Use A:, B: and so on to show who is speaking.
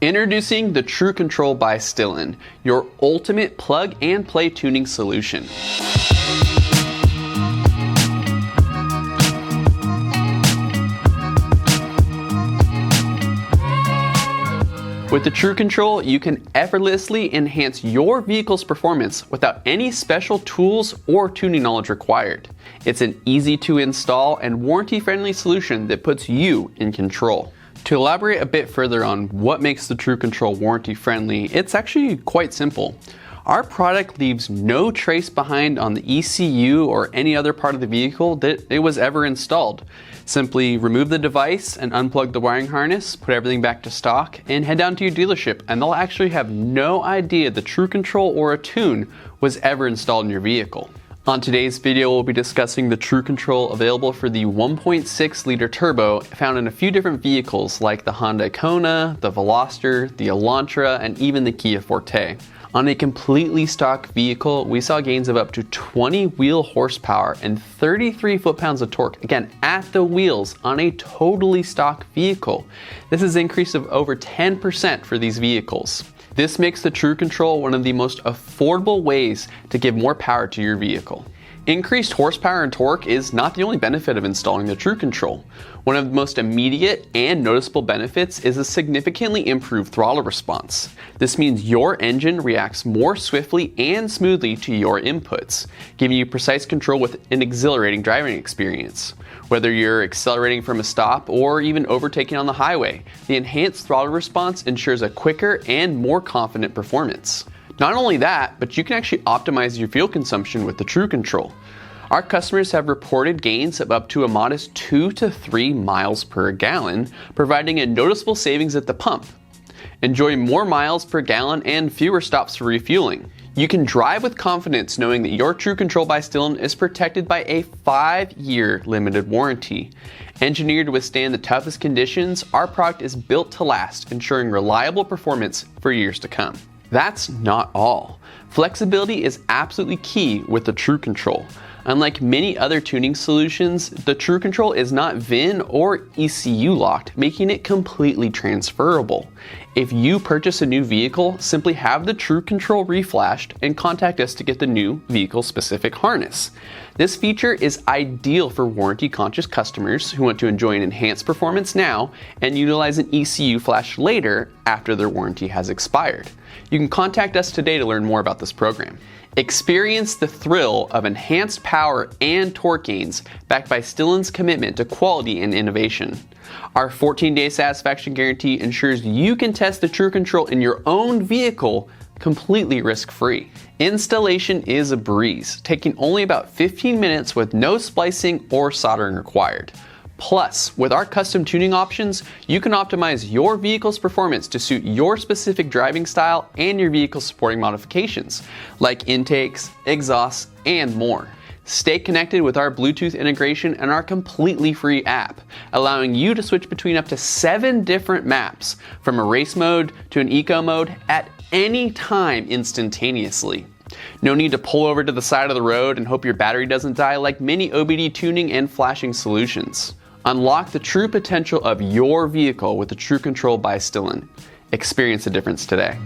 A: Introducing the TruControl by Stillen, your ultimate plug-and-play tuning solution. With the TruControl, you can effortlessly enhance your vehicle's performance without any special tools or tuning knowledge required. It's an easy to install and warranty-friendly solution that puts you in control. To elaborate a bit further on what makes the TruControl warranty friendly, it's actually quite simple. Our product leaves no trace behind on the ECU or any other part of the vehicle that it was ever installed. Simply remove the device and unplug the wiring harness, put everything back to stock, and head down to your dealership, and they'll actually have no idea the TruControl or a tune was ever installed in your vehicle. On today's video, we'll be discussing the TruControl available for the 1.6 liter turbo found in a few different vehicles like the Hyundai Kona, the Veloster, the Elantra, and even the Kia Forte. On a completely stock vehicle, we saw gains of up to 20 wheel horsepower and 33 foot-pounds of torque, again at the wheels on a totally stock vehicle. This is an increase of over 10% for these vehicles. This makes the TruControl one of the most affordable ways to give more power to your vehicle. Increased horsepower and torque is not the only benefit of installing the TruControl. One of the most immediate and noticeable benefits is a significantly improved throttle response. This means your engine reacts more swiftly and smoothly to your inputs, giving you precise control with an exhilarating driving experience. Whether you're accelerating from a stop or even overtaking on the highway, the enhanced throttle response ensures a quicker and more confident performance. Not only that, but you can actually optimize your fuel consumption with the TruControl. Our customers have reported gains of up to a modest 2 to 3 miles per gallon, providing a noticeable savings at the pump. Enjoy more miles per gallon and fewer stops for refueling. You can drive with confidence knowing that your TruControl by Stillen is protected by a 5-year limited warranty. Engineered to withstand the toughest conditions, our product is built to last, ensuring reliable performance for years to come. That's not all. Flexibility is absolutely key with the TruControl. Unlike many other tuning solutions, the TruControl is not VIN or ECU locked, making it completely transferable. If you purchase a new vehicle, simply have the TruControl reflashed and contact us to get the new vehicle-specific harness. This feature is ideal for warranty-conscious customers who want to enjoy an enhanced performance now and utilize an ECU flash later after their warranty has expired. You can contact us today to learn more about this program. Experience the thrill of enhanced power and torque gains backed by Stillen's commitment to quality and innovation. Our 14-day satisfaction guarantee ensures you can test the TruControl in your own vehicle completely risk-free. Installation is a breeze, taking only about 15 minutes with no splicing or soldering required. Plus, with our custom tuning options, you can optimize your vehicle's performance to suit your specific driving style and your vehicle's supporting modifications, like intakes, exhausts, and more. Stay connected with our Bluetooth integration and our completely free app, allowing you to switch between up to 7 different maps, from a race mode to an eco mode, at any time instantaneously. No need to pull over to the side of the road and hope your battery doesn't die like many OBD tuning and flashing solutions. Unlock the true potential of your vehicle with the TruControl by Stillen. Experience the difference today.